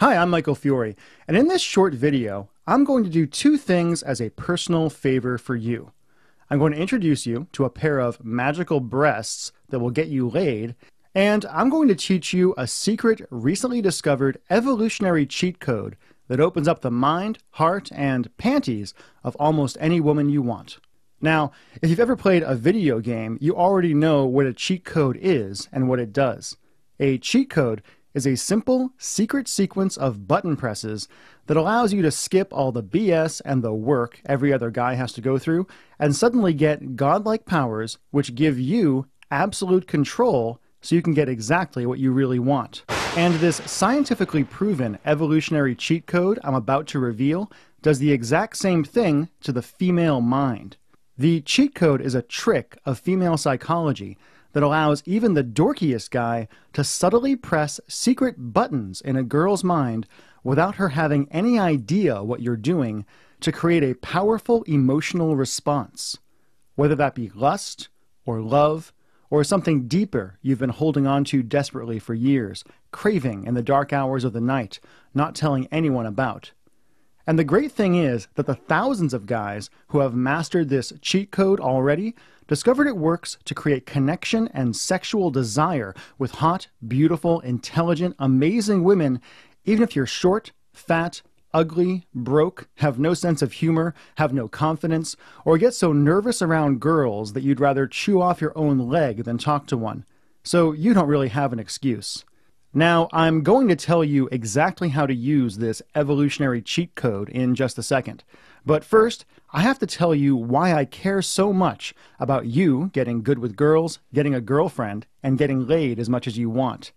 Hi, I'm Michael Fiore, and in this short video, I'm going to do two things as a personal favor for you. I'm going to introduce you to a pair of magical breasts that will get you laid, and I'm going to teach you a secret, recently discovered evolutionary cheat code that opens up the mind, heart, and panties of almost any woman you want. Now, if you've ever played a video game, you already know what a cheat code is and what it does. A cheat code is a simple, secret sequence of button presses that allows you to skip all the BS and the work every other guy has to go through and suddenly get godlike powers which give you absolute control so you can get exactly what you really want. And this scientifically proven evolutionary cheat code I'm about to reveal does the exact same thing to the female mind. The cheat code is a trick of female psychology that allows even the dorkiest guy to subtly press secret buttons in a girl's mind without her having any idea what you're doing to create a powerful emotional response, whether that be lust or love or something deeper you've been holding on to desperately for years, craving in the dark hours of the night, not telling anyone about. And the great thing is that the thousands of guys who have mastered this cheat code already discovered it works to create connection and sexual desire with hot, beautiful, intelligent, amazing women, even if you're short, fat, ugly, broke, have no sense of humor, have no confidence, or get so nervous around girls that you'd rather chew off your own leg than talk to one. So you don't really have an excuse. Now, I'm going to tell you exactly how to use this evolutionary cheat code in just a second. But first, I have to tell you why I care so much about you getting good with girls, getting a girlfriend, and getting laid as much as you want.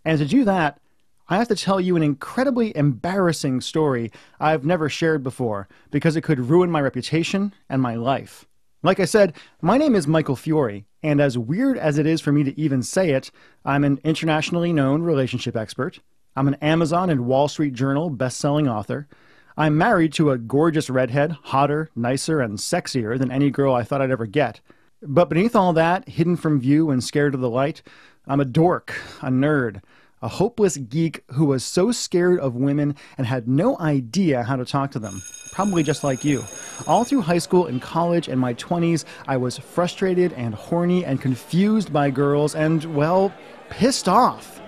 And to do that, I have to tell you an incredibly embarrassing story I've never shared before because it could ruin my reputation and my life. Like I said, my name is Michael Fiore, and as weird as it is for me to even say it, I'm an internationally known relationship expert. I'm an Amazon and Wall Street Journal best-selling author. I'm married to a gorgeous redhead, hotter, nicer, and sexier than any girl I thought I'd ever get. But beneath all that, hidden from view and scared of the light, I'm a dork, a nerd, a hopeless geek who was so scared of women and had no idea how to talk to them. Probably just like you. All through high school and college and my 20s, I was frustrated and horny and confused by girls and, well, pissed off.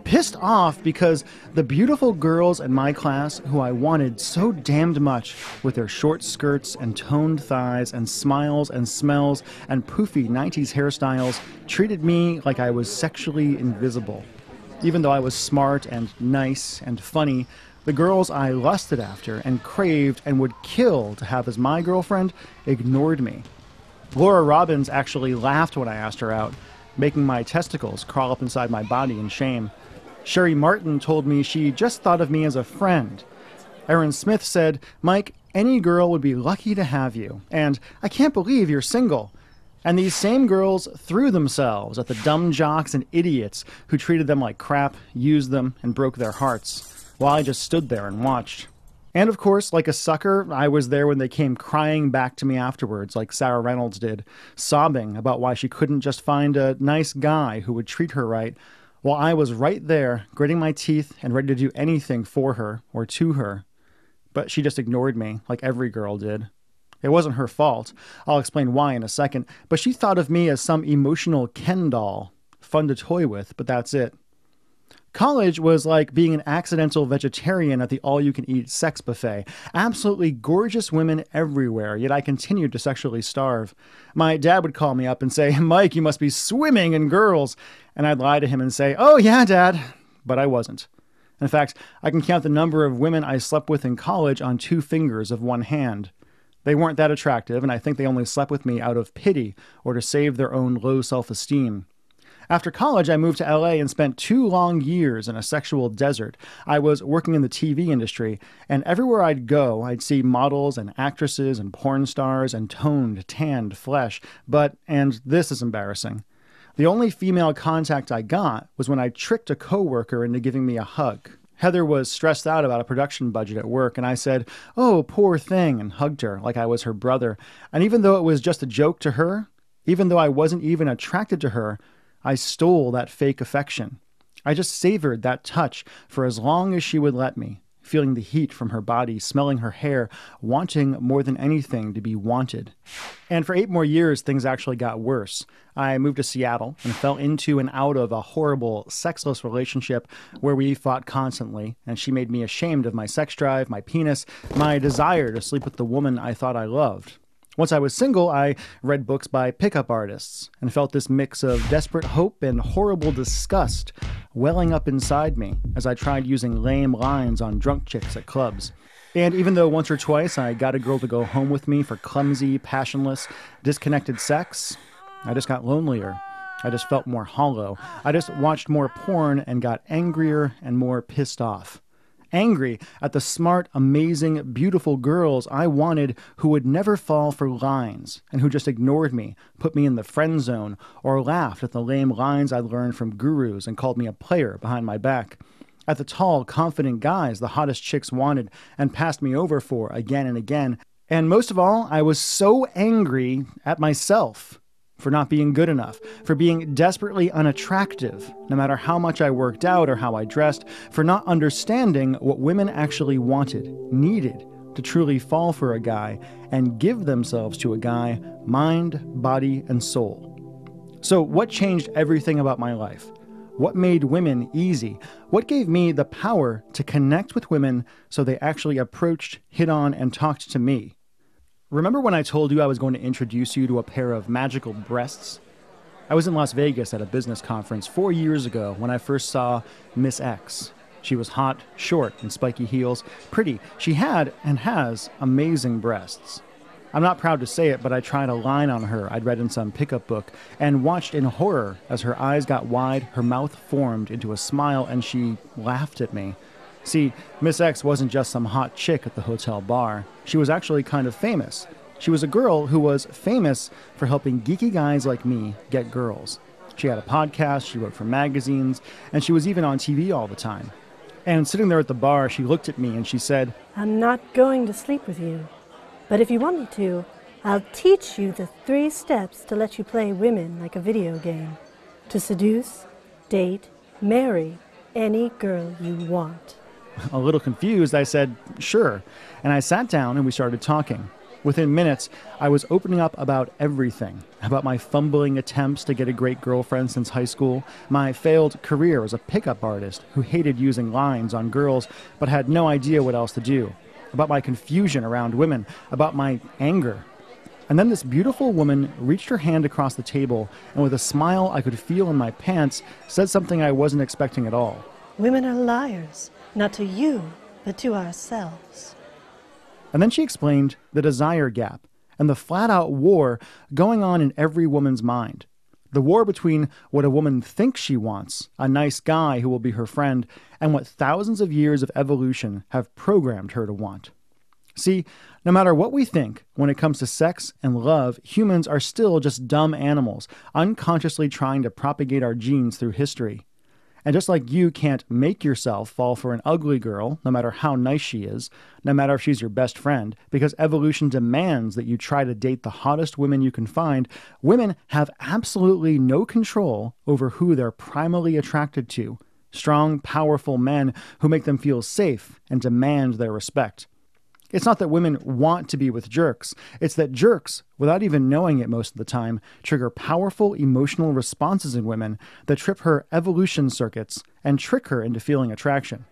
Pissed off because the beautiful girls in my class who I wanted so damned much with their short skirts and toned thighs and smiles and smells and poofy 90s hairstyles treated me like I was sexually invisible. Even though I was smart and nice and funny, the girls I lusted after and craved and would kill to have as my girlfriend ignored me. Laura Robbins actually laughed when I asked her out, making my testicles crawl up inside my body in shame. Sherry Martin told me she just thought of me as a friend. Aaron Smith said, "Mike, any girl would be lucky to have you, and I can't believe you're single." And these same girls threw themselves at the dumb jocks and idiots who treated them like crap, used them, and broke their hearts, while I just stood there and watched. And of course, like a sucker, I was there when they came crying back to me afterwards, like Sarah Reynolds did, sobbing about why she couldn't just find a nice guy who would treat her right, while I was right there, gritting my teeth and ready to do anything for her or to her. But she just ignored me, like every girl did. It wasn't her fault. I'll explain why in a second, but she thought of me as some emotional Ken doll. Fun to toy with, but that's it. College was like being an accidental vegetarian at the all-you-can-eat sex buffet. Absolutely gorgeous women everywhere, yet I continued to sexually starve. My dad would call me up and say, "Mike, you must be swimming in girls." And I'd lie to him and say, "Oh yeah, Dad." But I wasn't. In fact, I can count the number of women I slept with in college on 2 fingers of one hand. They weren't that attractive, and I think they only slept with me out of pity or to save their own low self-esteem. After college, I moved to LA and spent 2 long years in a sexual desert. I was working in the TV industry, and everywhere I'd go, I'd see models and actresses and porn stars and toned, tanned flesh. But, and this is embarrassing, the only female contact I got was when I tricked a coworker into giving me a hug. Heather was stressed out about a production budget at work, and I said, "Oh, poor thing," and hugged her like I was her brother. And even though it was just a joke to her, even though I wasn't even attracted to her, I stole that fake affection. I just savored that touch for as long as she would let me, feeling the heat from her body, smelling her hair, wanting more than anything to be wanted. And for 8 more years, things actually got worse. I moved to Seattle and fell into and out of a horrible, sexless relationship where we fought constantly, and she made me ashamed of my sex drive, my penis, my desire to sleep with the woman I thought I loved. Once I was single, I read books by pickup artists and felt this mix of desperate hope and horrible disgust welling up inside me as I tried using lame lines on drunk chicks at clubs. And even though once or twice I got a girl to go home with me for clumsy, passionless, disconnected sex, I just got lonelier. I just felt more hollow. I just watched more porn and got angrier and more pissed off. Angry at the smart, amazing, beautiful girls I wanted who would never fall for lines and who just ignored me, put me in the friend zone, or laughed at the lame lines I'd learned from gurus and called me a player behind my back. At the tall, confident guys the hottest chicks wanted and passed me over for again and again. And most of all, I was so angry at myself for not being good enough, for being desperately unattractive, no matter how much I worked out or how I dressed, for not understanding what women actually wanted, needed to truly fall for a guy and give themselves to a guy, mind, body, and soul. So what changed everything about my life? What made women easy? What gave me the power to connect with women so they actually approached, hit on, and talked to me? Remember when I told you I was going to introduce you to a pair of magical breasts? I was in Las Vegas at a business conference 4 years ago when I first saw Miss X. She was hot, short, in spiky heels, pretty. She had, and has, amazing breasts. I'm not proud to say it, but I tried a line on her I'd read in some pickup book and watched in horror as her eyes got wide, her mouth formed into a smile, and she laughed at me. See, Miss X wasn't just some hot chick at the hotel bar. She was actually kind of famous. She was a girl who was famous for helping geeky guys like me get girls. She had a podcast, she wrote for magazines, and she was even on TV all the time. And sitting there at the bar, she looked at me and she said, "I'm not going to sleep with you, but if you want me to, I'll teach you the 3 steps to let you play women like a video game. To seduce, date, marry any girl you want." A little confused, I said, "Sure." And I sat down and we started talking. Within minutes, I was opening up about everything. About my fumbling attempts to get a great girlfriend since high school, my failed career as a pickup artist who hated using lines on girls but had no idea what else to do. About my confusion around women, about my anger. And then this beautiful woman reached her hand across the table and with a smile I could feel in my pants, said something I wasn't expecting at all. "Women are liars, not to you, but to ourselves." And then she explained the desire gap and the flat-out war going on in every woman's mind. The war between what a woman thinks she wants, a nice guy who will be her friend, and what thousands of years of evolution have programmed her to want. See, no matter what we think, when it comes to sex and love, humans are still just dumb animals, unconsciously trying to propagate our genes through history. And just like you can't make yourself fall for an ugly girl, no matter how nice she is, no matter if she's your best friend, because evolution demands that you try to date the hottest women you can find, women have absolutely no control over who they're primally attracted to. Strong, powerful men who make them feel safe and demand their respect. It's not that women want to be with jerks. It's that jerks, without even knowing it most of the time, trigger powerful emotional responses in women that trip her evolution circuits and trick her into feeling attraction.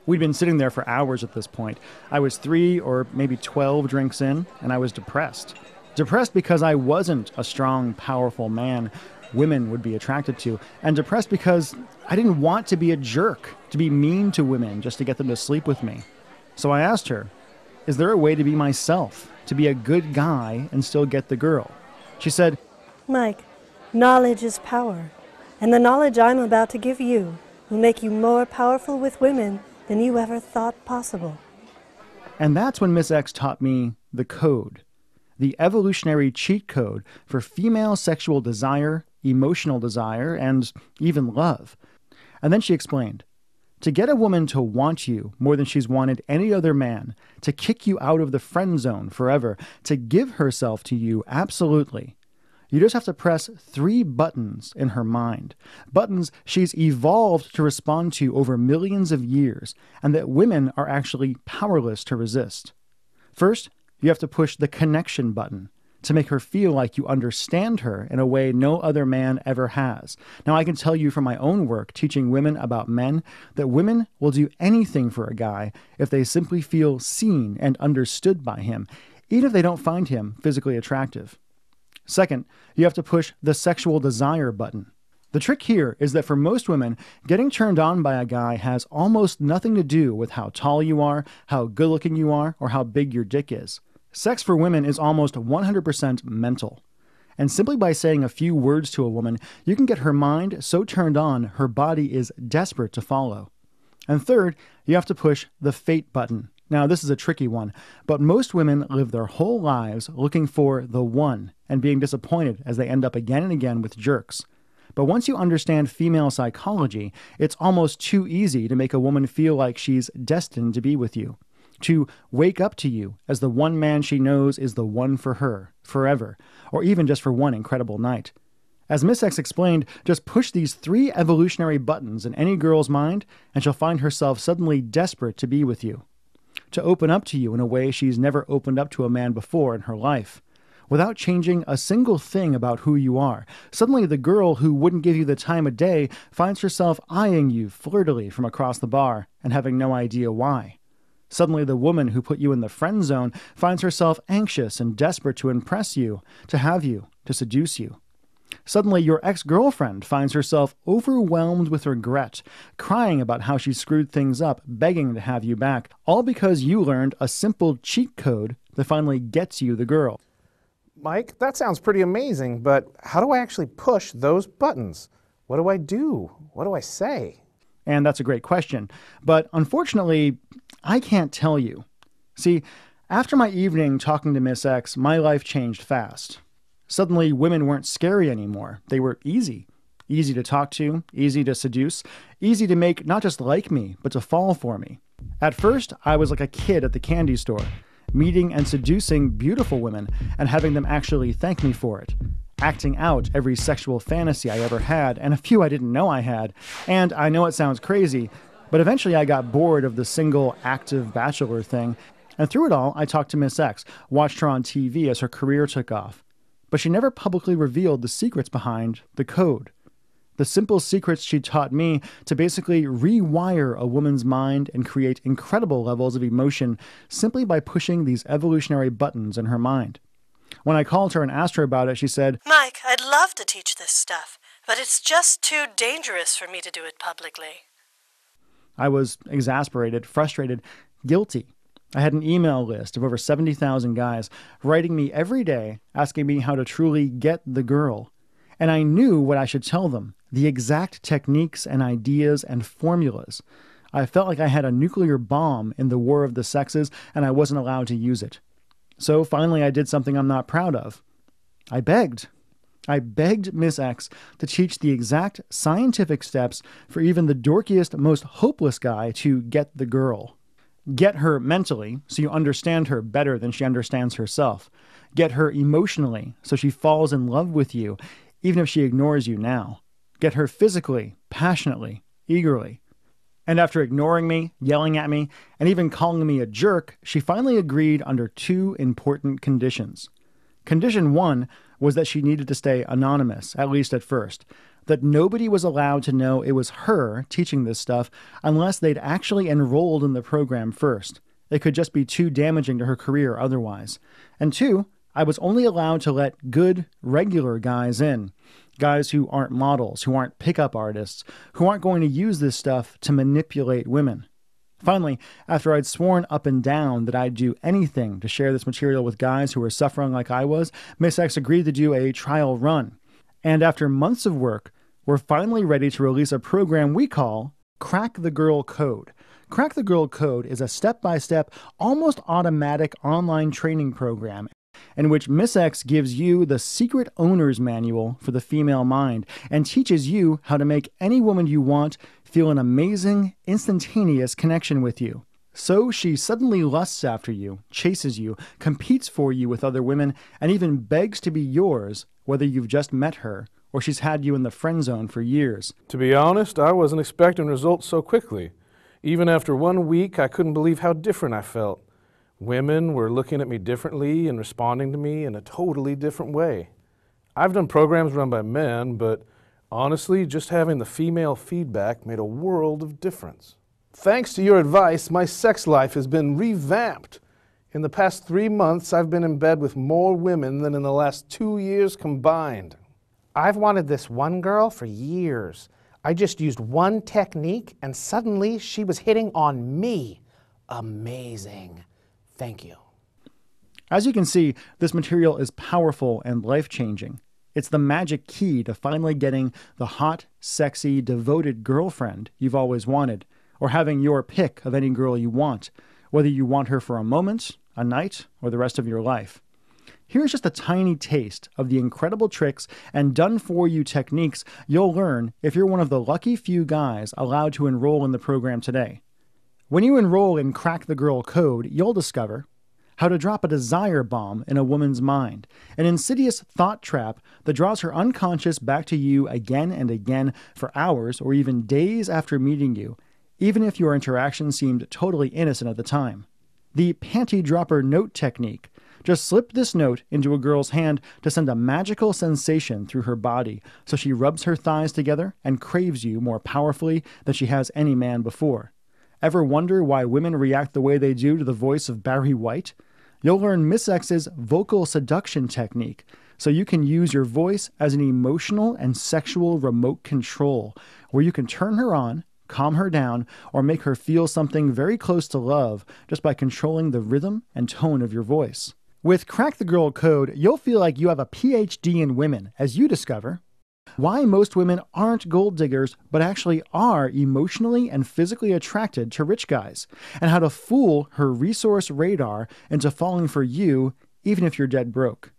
We'd been sitting there for hours at this point. I was 3 or maybe 12 drinks in, and I was depressed. Depressed because I wasn't a strong, powerful man women would be attracted to, and depressed because I didn't want to be a jerk, to be mean to women just to get them to sleep with me. So I asked her, is there a way to be myself, to be a good guy and still get the girl? She said, "Mike, knowledge is power, and the knowledge I'm about to give you will make you more powerful with women than you ever thought possible." And that's when Miss X taught me the code, the evolutionary cheat code for female sexual desire, emotional desire, and even love. And then she explained, to get a woman to want you more than she's wanted any other man, to kick you out of the friend zone forever, to give herself to you absolutely, You just have to press 3 buttons in her mind. Buttons she's evolved to respond to over millions of years, and that women are actually powerless to resist. First, you have to push the connection button to make her feel like you understand her in a way no other man ever has. Now, I can tell you from my own work teaching women about men that women will do anything for a guy if they simply feel seen and understood by him, even if they don't find him physically attractive. Second, you have to push the sexual desire button. The trick here is that for most women, getting turned on by a guy has almost nothing to do with how tall you are, how good looking you are, or how big your dick is. Sex for women is almost 100% mental. And simply by saying a few words to a woman, you can get her mind so turned on, her body is desperate to follow. And third, you have to push the fate button. Now, this is a tricky one, but most women live their whole lives looking for the one and being disappointed as they end up again and again with jerks. But once you understand female psychology, it's almost too easy to make a woman feel like she's destined to be with you, to wake up to you as the one man she knows is the one for her, forever, or even just for one incredible night. As Miss X explained, just push these 3 evolutionary buttons in any girl's mind, and she'll find herself suddenly desperate to be with you, to open up to you in a way she's never opened up to a man before in her life. Without changing a single thing about who you are, suddenly the girl who wouldn't give you the time of day finds herself eyeing you flirtily from across the bar and having no idea why. Suddenly the woman who put you in the friend zone finds herself anxious and desperate to impress you, to have you, to seduce you. Suddenly your ex-girlfriend finds herself overwhelmed with regret, crying about how she screwed things up, begging to have you back, all because you learned a simple cheat code that finally gets you the girl. Mike, that sounds pretty amazing, but how do I actually push those buttons? What do I do? What do I say? And that's a great question. But unfortunately, I can't tell you. See, after my evening talking to Miss X, my life changed fast. Suddenly, women weren't scary anymore. They were easy. Easy to talk to, easy to seduce, easy to make not just like me, but to fall for me. At first, I was like a kid at the candy store, meeting and seducing beautiful women and having them actually thank me for it, acting out every sexual fantasy I ever had, and a few I didn't know I had. And I know it sounds crazy, but eventually I got bored of the single active bachelor thing, and through it all, I talked to Miss X, watched her on TV as her career took off. But she never publicly revealed the secrets behind the code. The simple secrets she taught me to basically rewire a woman's mind and create incredible levels of emotion simply by pushing these evolutionary buttons in her mind. When I called her and asked her about it, she said, Mike, I'd love to teach this stuff, but it's just too dangerous for me to do it publicly. I was exasperated, frustrated, guilty. I had an email list of over 70,000 guys writing me every day, asking me how to truly get the girl. And I knew what I should tell them, the exact techniques and ideas and formulas. I felt like I had a nuclear bomb in the war of the sexes, and I wasn't allowed to use it. So finally I did something I'm not proud of. I begged. I begged Miss X to teach the exact scientific steps for even the dorkiest, most hopeless guy to get the girl. Get her mentally, so you understand her better than she understands herself. Get her emotionally, so she falls in love with you, even if she ignores you now. Get her physically, passionately, eagerly. And after ignoring me, yelling at me, and even calling me a jerk, she finally agreed under 2 important conditions. Condition 1 was that she needed to stay anonymous, at least at first. That nobody was allowed to know it was her teaching this stuff unless they'd actually enrolled in the program first. It could just be too damaging to her career otherwise. And 2, I was only allowed to let good, regular guys in. Guys who aren't models, who aren't pickup artists, who aren't going to use this stuff to manipulate women. Finally, after I'd sworn up and down that I'd do anything to share this material with guys who were suffering like I was, Miss X agreed to do a trial run. And after months of work, we're finally ready to release a program we call Crack the Girl Code. Crack the Girl Code is a step-by-step, almost automatic online training program in which Miss X gives you the secret owner's manual for the female mind and teaches you how to make any woman you want feel an amazing, instantaneous connection with you. So she suddenly lusts after you, chases you, competes for you with other women, and even begs to be yours, whether you've just met her or she's had you in the friend zone for years. To be honest, I wasn't expecting results so quickly. Even after 1 week, I couldn't believe how different I felt. Women were looking at me differently and responding to me in a totally different way. I've done programs run by men, but honestly, just having the female feedback made a world of difference. Thanks to your advice, my sex life has been revamped. In the past 3 months, I've been in bed with more women than in the last 2 years combined. I've wanted this one girl for years. I just used one technique and suddenly she was hitting on me. Amazing. Thank you. As you can see, this material is powerful and life-changing. It's the magic key to finally getting the hot, sexy, devoted girlfriend you've always wanted, or having your pick of any girl you want, whether you want her for a moment, a night, or the rest of your life. Here's just a tiny taste of the incredible tricks and done-for-you techniques you'll learn if you're one of the lucky few guys allowed to enroll in the program today. When you enroll in Crack the Girl Code, you'll discover how to drop a desire bomb in a woman's mind, an insidious thought trap that draws her unconscious back to you again and again for hours or even days after meeting you, even if your interaction seemed totally innocent at the time. The panty dropper note technique. Just slip this note into a girl's hand to send a magical sensation through her body, so she rubs her thighs together and craves you more powerfully than she has any man before. Ever wonder why women react the way they do to the voice of Barry White? You'll learn Miss X's vocal seduction technique, so you can use your voice as an emotional and sexual remote control, where you can turn her on, calm her down, or make her feel something very close to love just by controlling the rhythm and tone of your voice. With Crack the Girl Code, you'll feel like you have a PhD in women as you discover why most women aren't gold diggers but actually are emotionally and physically attracted to rich guys, and how to fool her resource radar into falling for you even if you're dead broke.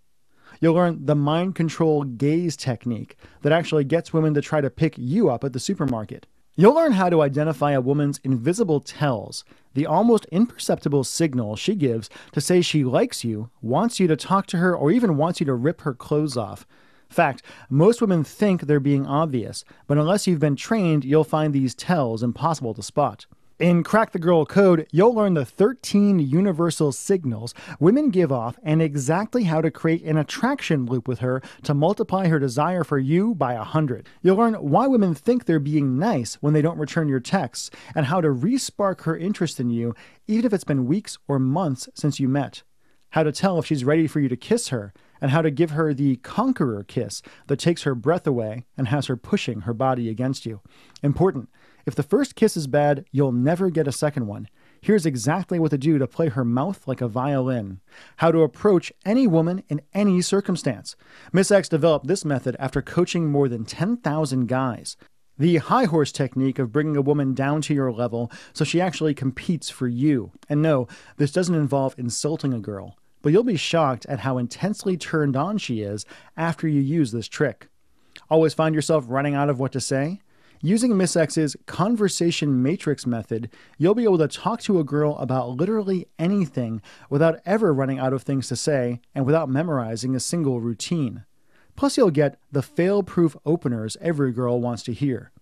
You'll learn the mind control gaze technique that actually gets women to try to pick you up at the supermarket. You'll learn how to identify a woman's invisible tells, the almost imperceptible signal she gives to say she likes you, wants you to talk to her, or even wants you to rip her clothes off. Fact, most women think they're being obvious, but unless you've been trained, you'll find these tells impossible to spot. In Crack the Girl Code, you'll learn the 13 universal signals women give off and exactly how to create an attraction loop with her to multiply her desire for you by 100. You'll learn why women think they're being nice when they don't return your texts, and how to re-spark her interest in you even if it's been weeks or months since you met. How to tell if she's ready for you to kiss her, and how to give her the conqueror kiss that takes her breath away and has her pushing her body against you. Important. If the first kiss is bad, you'll never get a second one. Here's exactly what to do to play her mouth like a violin. How to approach any woman in any circumstance. Miss X developed this method after coaching more than 10,000 guys. The high horse technique of bringing a woman down to your level so she actually competes for you. And no, this doesn't involve insulting a girl, but you'll be shocked at how intensely turned on she is after you use this trick. Always find yourself running out of what to say? Using Miss X's conversation matrix method, you'll be able to talk to a girl about literally anything without ever running out of things to say and without memorizing a single routine. Plus, you'll get the fail-proof openers every girl wants to hear.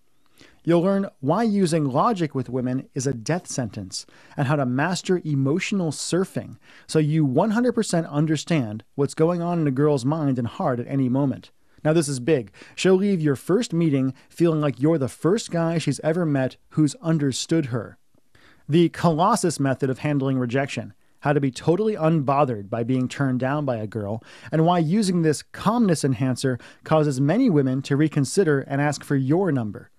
You'll learn why using logic with women is a death sentence and how to master emotional surfing so you 100% understand what's going on in a girl's mind and heart at any moment. Now, this is big. She'll leave your first meeting feeling like you're the first guy she's ever met who's understood her. The Colossus method of handling rejection. How to be totally unbothered by being turned down by a girl, and why using this calmness enhancer causes many women to reconsider and ask for your number.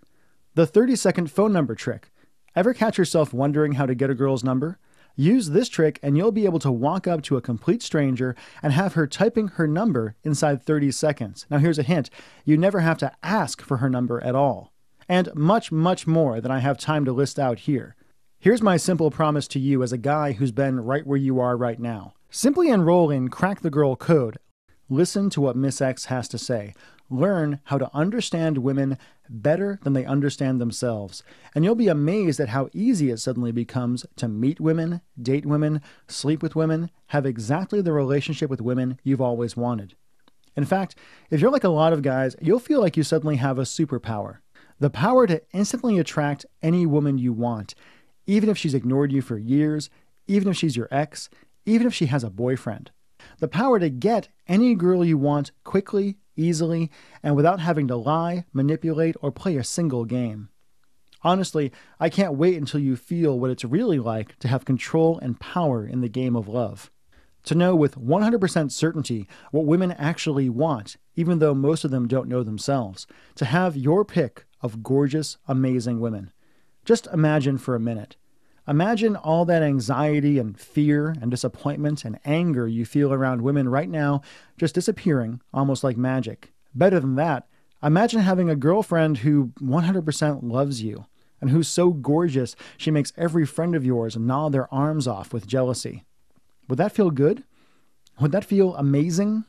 The 30-second phone number trick. Ever catch yourself wondering how to get a girl's number? Use this trick and you'll be able to walk up to a complete stranger and have her typing her number inside 30 seconds. Now here's a hint. You never have to ask for her number at all. And much, much more than I have time to list out here. Here's my simple promise to you as a guy who's been right where you are right now. Simply enroll in Crack the Girl Code. Listen to what Miss X has to say. learn how to understand women better than they understand themselves. And you'll be amazed at how easy it suddenly becomes to meet women, date women, sleep with women, have exactly the relationship with women you've always wanted. In fact, if you're like a lot of guys, you'll feel like you suddenly have a superpower. The power to instantly attract any woman you want, even if she's ignored you for years, even if she's your ex, even if she has a boyfriend. The power to get any girl you want quickly, easily, and without having to lie, manipulate, or play a single game. Honestly, I can't wait until you feel what it's really like to have control and power in the game of love. To know with 100% certainty what women actually want, even though most of them don't know themselves. To have your pick of gorgeous, amazing women. Just imagine for a minute. Imagine all that anxiety and fear and disappointment and anger you feel around women right now just disappearing almost like magic. Better than that, imagine having a girlfriend who 100% loves you and who's so gorgeous she makes every friend of yours gnaw their arms off with jealousy. Would that feel good? Would that feel amazing?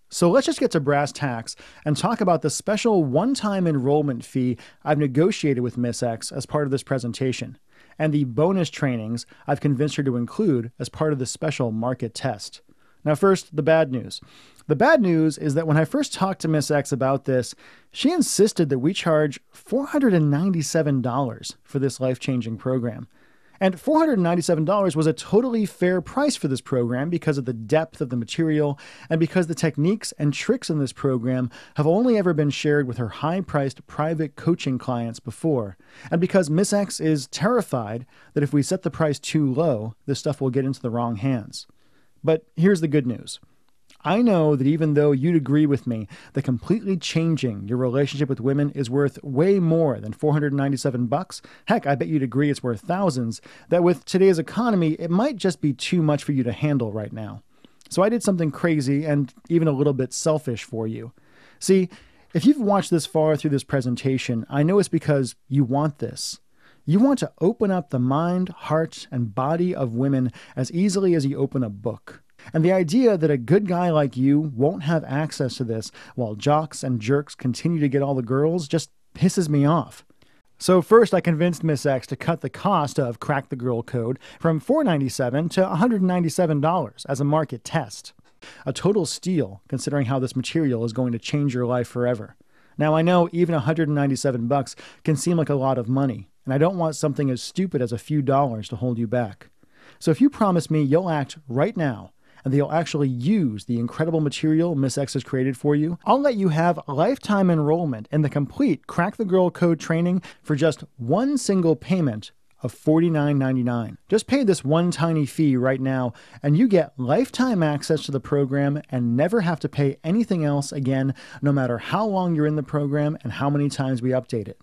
So let's just get to brass tacks and talk about the special one-time enrollment fee I've negotiated with Miss X as part of this presentation, and the bonus trainings I've convinced her to include as part of the special market test. Now first, the bad news. The bad news is that when I first talked to Miss X about this, she insisted that we charge $497 for this life-changing program. And $497 was a totally fair price for this program because of the depth of the material and because the techniques and tricks in this program have only ever been shared with her high-priced private coaching clients before, and because Miss X is terrified that if we set the price too low, this stuff will get into the wrong hands. But here's the good news. I know that even though you'd agree with me that completely changing your relationship with women is worth way more than $497, heck, I bet you'd agree it's worth thousands, that with today's economy, it might just be too much for you to handle right now. So I did something crazy and even a little bit selfish for you. See, if you've watched this far through this presentation, I know it's because you want this. You want to open up the mind, heart, and body of women as easily as you open a book. And the idea that a good guy like you won't have access to this while jocks and jerks continue to get all the girls just pisses me off. So first I convinced Miss X to cut the cost of Crack the Girl Code from $497 to $197 as a market test. A total steal considering how this material is going to change your life forever. Now I know even $197 can seem like a lot of money, and I don't want something as stupid as a few dollars to hold you back. So if you promise me you'll act right now, and that you'll actually use the incredible material Miss X has created for you, I'll let you have lifetime enrollment in the complete Crack the Girl Code training for just one single payment of $49.99. Just pay this one tiny fee right now, and you get lifetime access to the program and never have to pay anything else again, no matter how long you're in the program and how many times we update it.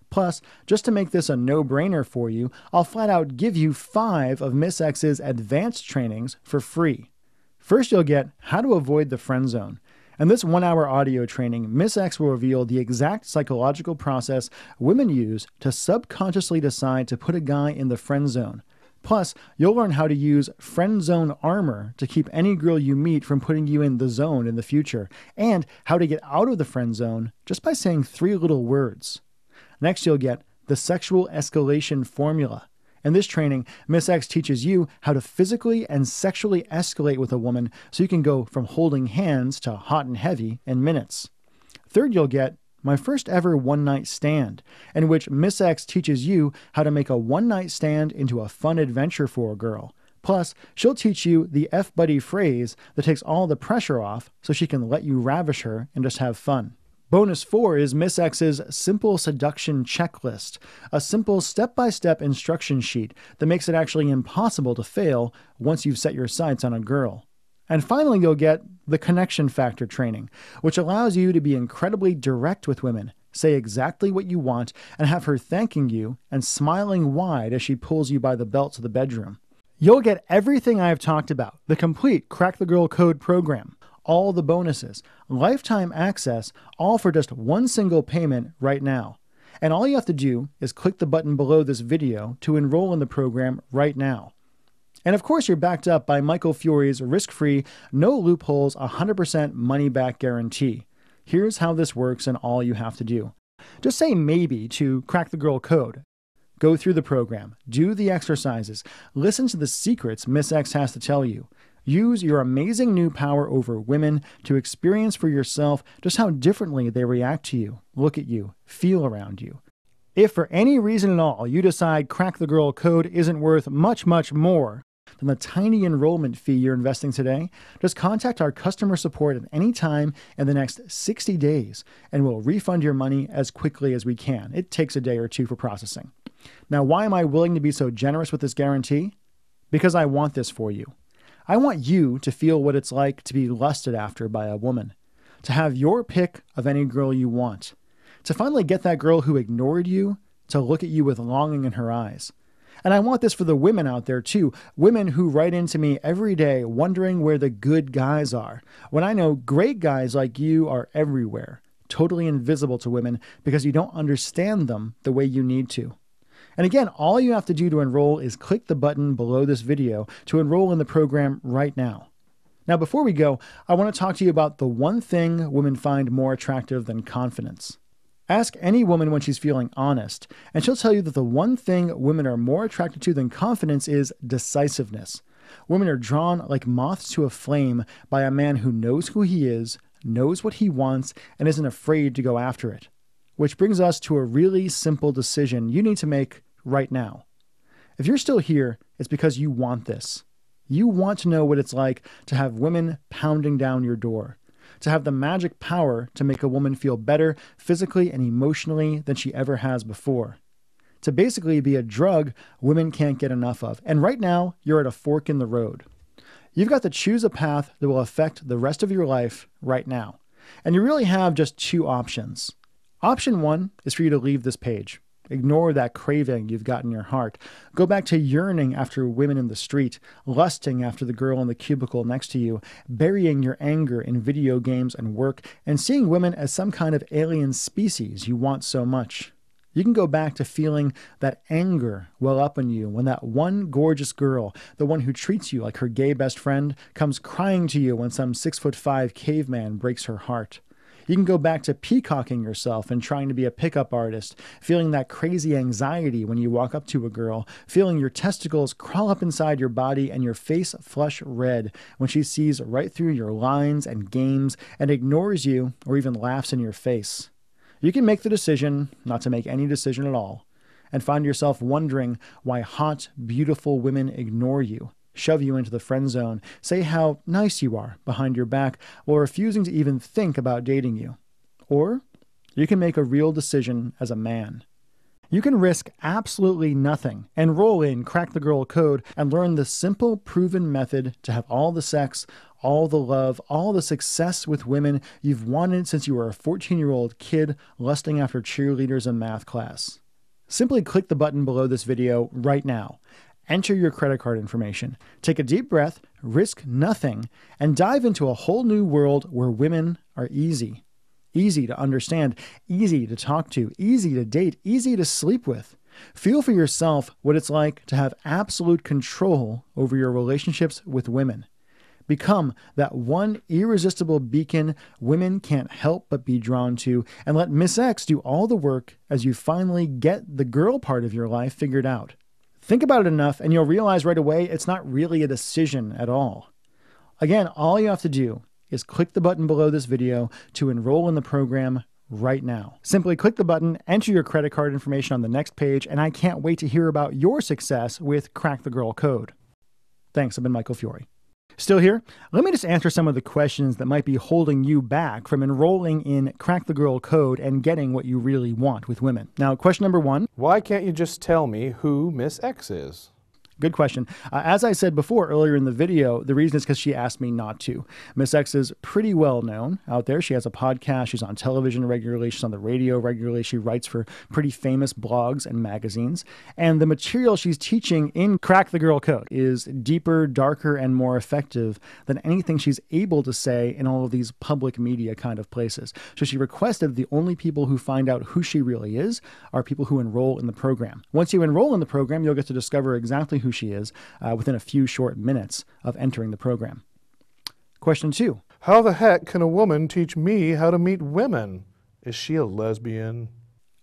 Plus, just to make this a no-brainer for you, I'll flat out give you 5 of Miss X's advanced trainings for free. First, you'll get How to Avoid the Friend Zone. In this 1-hour audio training, Miss X will reveal the exact psychological process women use to subconsciously decide to put a guy in the friend zone. Plus, you'll learn how to use friend zone armor to keep any girl you meet from putting you in the zone in the future, and how to get out of the friend zone just by saying 3 little words. Next, you'll get the Sexual Escalation Formula. In this training, Miss X teaches you how to physically and sexually escalate with a woman so you can go from holding hands to hot and heavy in minutes. Third, you'll get My First Ever One-Night Stand, in which Miss X teaches you how to make a one-night stand into a fun adventure for a girl. Plus, she'll teach you the F-buddy phrase that takes all the pressure off so she can let you ravish her and just have fun. Bonus 4 is Miss X's Simple Seduction Checklist, a simple step-by-step instruction sheet that makes it actually impossible to fail once you've set your sights on a girl. And finally, you'll get the Connection Factor training, which allows you to be incredibly direct with women, say exactly what you want, and have her thanking you and smiling wide as she pulls you by the belt to the bedroom. You'll get everything I've talked about, the complete Crack the Girl Code program, all the bonuses, lifetime access, all for just one single payment right now. And all you have to do is click the button below this video to enroll in the program right now. And of course, you're backed up by Michael Fiore's risk-free, no loopholes, 100% money-back guarantee. Here's how this works and all you have to do. Just say maybe to Crack the Girl Code. Go through the program, do the exercises, listen to the secrets Miss X has to tell you. Use your amazing new power over women to experience for yourself just how differently they react to you, look at you, feel around you. If for any reason at all you decide Crack the Girl Code isn't worth much, much more than the tiny enrollment fee you're investing today, just contact our customer support at any time in the next 60 days, and we'll refund your money as quickly as we can. It takes a day or two for processing. Now, why am I willing to be so generous with this guarantee? Because I want this for you. I want you to feel what it's like to be lusted after by a woman, to have your pick of any girl you want, to finally get that girl who ignored you to look at you with longing in her eyes. And I want this for the women out there too, women who write into me every day wondering where the good guys are, when I know great guys like you are everywhere, totally invisible to women because you don't understand them the way you need to. And again, all you have to do to enroll is click the button below this video to enroll in the program right now. Now, before we go, I want to talk to you about the one thing women find more attractive than confidence. Ask any woman when she's feeling honest, and she'll tell you that the one thing women are more attracted to than confidence is decisiveness. Women are drawn like moths to a flame by a man who knows who he is, knows what he wants, and isn't afraid to go after it. Which brings us to a really simple decision you need to make right now. If you're still here, it's because you want this. You want to know what it's like to have women pounding down your door, to have the magic power to make a woman feel better physically and emotionally than she ever has before. To basically be a drug women can't get enough of. And right now, you're at a fork in the road. You've got to choose a path that will affect the rest of your life right now. And you really have just two options. Option one is for you to leave this page. Ignore that craving you've got in your heart. Go back to yearning after women in the street, lusting after the girl in the cubicle next to you, burying your anger in video games and work, and seeing women as some kind of alien species you want so much. You can go back to feeling that anger well up in you when that one gorgeous girl, the one who treats you like her gay best friend, comes crying to you when some 6'5" caveman breaks her heart. You can go back to peacocking yourself and trying to be a pickup artist, feeling that crazy anxiety when you walk up to a girl, feeling your testicles crawl up inside your body and your face flush red when she sees right through your lines and games and ignores you or even laughs in your face. You can make the decision not to make any decision at all and find yourself wondering why hot, beautiful women ignore you, shove you into the friend zone, say how nice you are behind your back while refusing to even think about dating you. Or you can make a real decision as a man. You can risk absolutely nothing, enroll in Crack the Girl Code, and learn the simple, proven method to have all the sex, all the love, all the success with women you've wanted since you were a 14-year-old kid lusting after cheerleaders in math class. Simply click the button below this video right now. Enter your credit card information, take a deep breath, risk nothing, and dive into a whole new world where women are easy. Easy to understand, easy to talk to, easy to date, easy to sleep with. Feel for yourself what it's like to have absolute control over your relationships with women. Become that one irresistible beacon women can't help but be drawn to, and let Miss X do all the work as you finally get the girl part of your life figured out. Think about it enough and you'll realize right away it's not really a decision at all. Again, all you have to do is click the button below this video to enroll in the program right now. Simply click the button, enter your credit card information on the next page, and I can't wait to hear about your success with Crack the Girl Code. Thanks, I've been Michael Fiore. Still here? Let me just answer some of the questions that might be holding you back from enrolling in Crack the Girl Code and getting what you really want with women. Now, question number one. Why can't you just tell me who Miss X is? Good question. As I said before earlier in the video, the reason is because she asked me not to. Miss X is pretty well known out there. She has a podcast. She's on television regularly. She's on the radio regularly. She writes for pretty famous blogs and magazines. And the material she's teaching in Crack the Girl Code is deeper, darker, and more effective than anything she's able to say in all of these public media kind of places. So she requested the only people who find out who she really is are people who enroll in the program. Once you enroll in the program, you'll get to discover exactly who she is within a few short minutes of entering the program. Question two. How the heck can a woman teach me how to meet women? Is she a lesbian?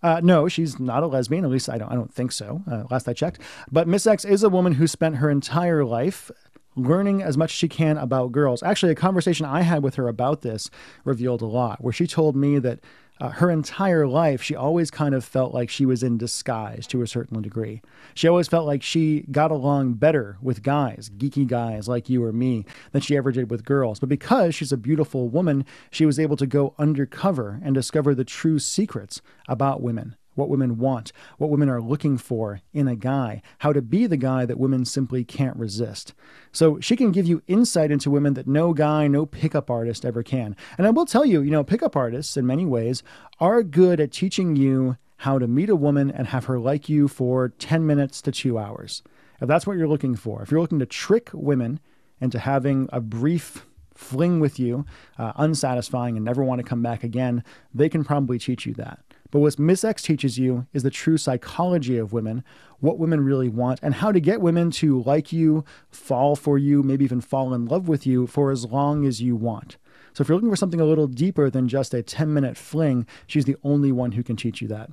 No, she's not a lesbian. At least I don't think so. Last I checked. But Miss X is a woman who spent her entire life learning as much as she can about girls. Actually, a conversation I had with her about this revealed a lot, where she told me that her entire life, she always kind of felt like she was in disguise to a certain degree. She always felt like she got along better with guys, geeky guys like you or me, than she ever did with girls. But because she's a beautiful woman, she was able to go undercover and discover the true secrets about women. What women want, what women are looking for in a guy, how to be the guy that women simply can't resist. So she can give you insight into women that no guy, no pickup artist ever can. And I will tell you, pickup artists in many ways are good at teaching you how to meet a woman and have her like you for 10 minutes to 2 hours. If that's what you're looking for, if you're looking to trick women into having a brief fling with you, unsatisfying and never want to come back again, they can probably teach you that. But what Miss X teaches you is the true psychology of women, what women really want, and how to get women to like you, fall for you, maybe even fall in love with you for as long as you want. So if you're looking for something a little deeper than just a 10-minute fling, she's the only one who can teach you that.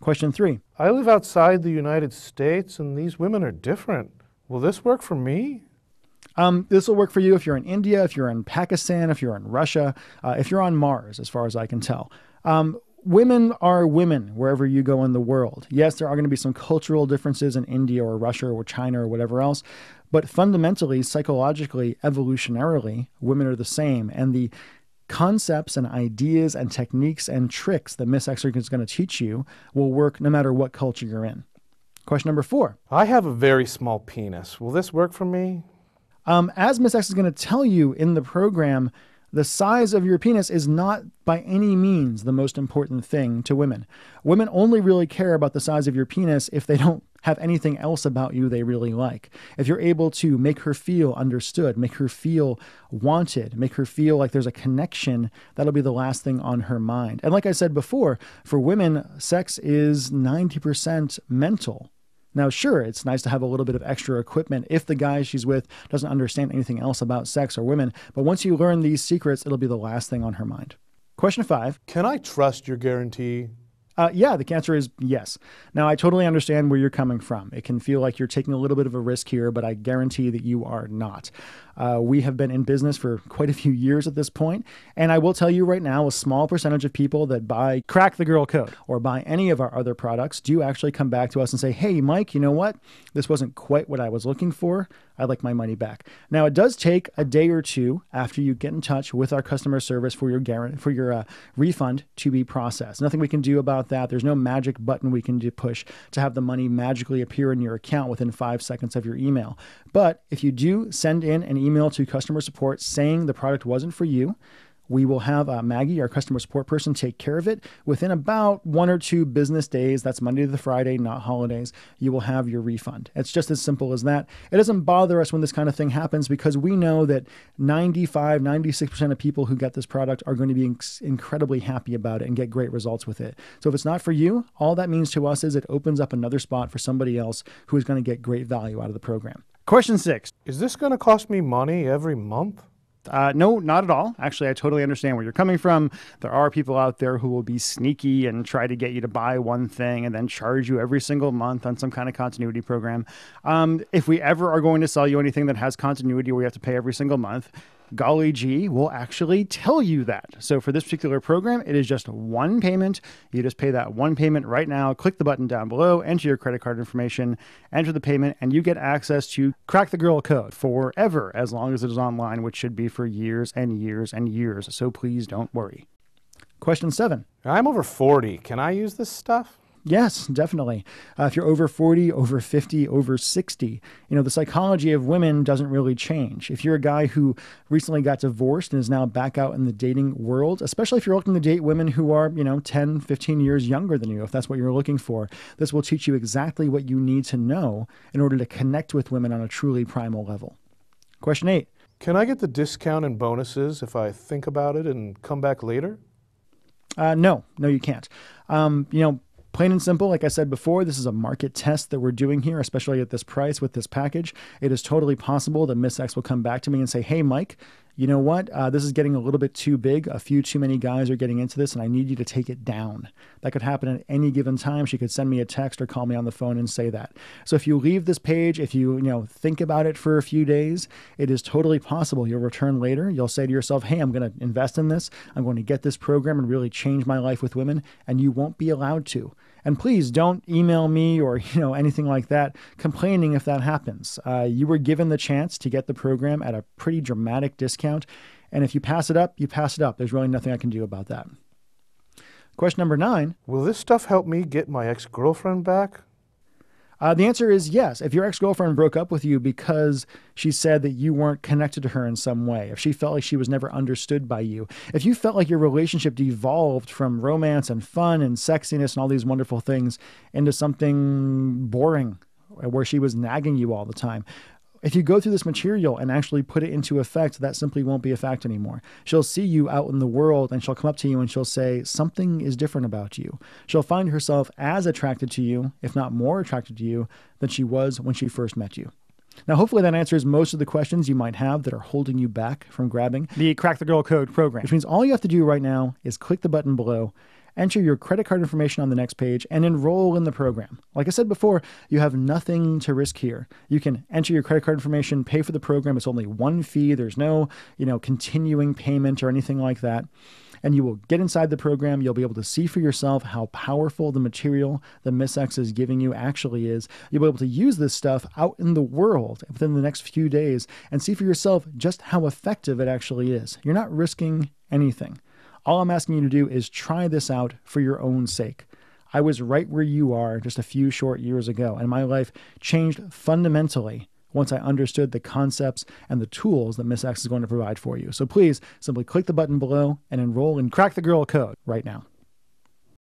Question 3. I live outside the United States and these women are different. Will this work for me? This will work for you if you're in India, if you're in Pakistan, if you're in Russia, if you're on Mars, as far as I can tell. Women are women wherever you go in the world. Yes, there are going to be some cultural differences in India or Russia or China or whatever else, but fundamentally, psychologically, evolutionarily, women are the same. And the concepts and ideas and techniques and tricks that Miss X is going to teach you will work no matter what culture you're in. Question number 4. I have a very small penis. Will this work for me? As Miss X is going to tell you in the program, the size of your penis is not by any means the most important thing to women. Women only really care about the size of your penis if they don't have anything else about you they really like. If you're able to make her feel understood, make her feel wanted, make her feel like there's a connection, that'll be the last thing on her mind. And like I said before, for women, sex is 90% mental. Now, sure, it's nice to have a little bit of extra equipment if the guy she's with doesn't understand anything else about sex or women. But once you learn these secrets, it'll be the last thing on her mind. Question 5. Can I trust your guarantee? Yeah, the answer is yes. Now, I totally understand where you're coming from. It can feel like you're taking a little bit of a risk here, but I guarantee that you are not. We have been in business for quite a few years at this point, and I will tell you right now, a small percentage of people that buy Crack the Girl Code or buy any of our other products do actually come back to us and say, hey, Mike, you know what? This wasn't quite what I was looking for. I'd like my money back. Now, it does take a day or two after you get in touch with our customer service for your refund to be processed. Nothing we can do about that. There's no magic button we can push to have the money magically appear in your account within 5 seconds of your email. But if you do send in an email to customer support saying the product wasn't for you, we will have Maggie, our customer support person, take care of it. Within about 1 or 2 business days, that's Monday to Friday, not holidays, you will have your refund. It's just as simple as that. It doesn't bother us when this kind of thing happens because we know that 95, 96% of people who get this product are going to be incredibly happy about it and get great results with it. So if it's not for you, all that means to us is it opens up another spot for somebody else who is going to get great value out of the program. Question 6. Is this going to cost me money every month? No, not at all. Actually, I totally understand where you're coming from. There are people out there who will be sneaky and try to get you to buy one thing and then charge you every single month on some kind of continuity program. If we ever are going to sell you anything that has continuity where you have to pay every single month, golly gee, we'll actually tell you that. So for this particular program, it is just one payment. You just pay that one payment right now, click the button down below, enter your credit card information, enter the payment, and you get access to Crack the Girl Code forever, as long as it is online, which should be for years and years and years. So please don't worry. Question 7. I'm over 40. Can I use this stuff? Yes, definitely. If you're over 40, over 50, over 60, the psychology of women doesn't really change. If you're a guy who recently got divorced and is now back out in the dating world, especially if you're looking to date women who are, 10, 15 years younger than you, if that's what you're looking for, this will teach you exactly what you need to know in order to connect with women on a truly primal level. Question 8. Can I get the discount and bonuses if I think about it and come back later? No, you can't. Plain and simple, like I said before, this is a market test that we're doing here, especially at this price with this package. It is totally possible that Miss X will come back to me and say, hey, Mike, you know what, this is getting a little bit too big. A few too many guys are getting into this and I need you to take it down. That could happen at any given time. She could send me a text or call me on the phone and say that. So if you leave this page, if you think about it for a few days, it is totally possible you'll return later. You'll say to yourself, hey, I'm going to invest in this. I'm going to get this program and really change my life with women, and you won't be allowed to. And please don't email me or anything like that complaining if that happens. You were given the chance to get the program at a pretty dramatic discount. And if you pass it up, you pass it up. There's really nothing I can do about that. Question number 9. Will this stuff help me get my ex-girlfriend back? The answer is yes. If your ex-girlfriend broke up with you because she said that you weren't connected to her in some way, if she felt like she was never understood by you, if you felt like your relationship devolved from romance and fun and sexiness and all these wonderful things into something boring where she was nagging you all the time, if you go through this material and actually put it into effect, that simply won't be a fact anymore. She'll see you out in the world and she'll come up to you and she'll say, something is different about you. She'll find herself as attracted to you, if not more attracted to you, than she was when she first met you. Now, hopefully that answers most of the questions you might have that are holding you back from grabbing the Crack the Girl Code program, which means all you have to do right now is click the button below, enter your credit card information on the next page, and enroll in the program. Like I said before, you have nothing to risk here. You can enter your credit card information, pay for the program. It's only one fee. There's no, continuing payment or anything like that. And you will get inside the program. You'll be able to see for yourself how powerful the material that Miss X is giving you actually is. You'll be able to use this stuff out in the world within the next few days and see for yourself just how effective it actually is. You're not risking anything. All I'm asking you to do is try this out for your own sake. I was right where you are just a few short years ago, and my life changed fundamentally once I understood the concepts and the tools that Miss X is going to provide for you. So please simply click the button below and enroll in Crack the Girl Code right now.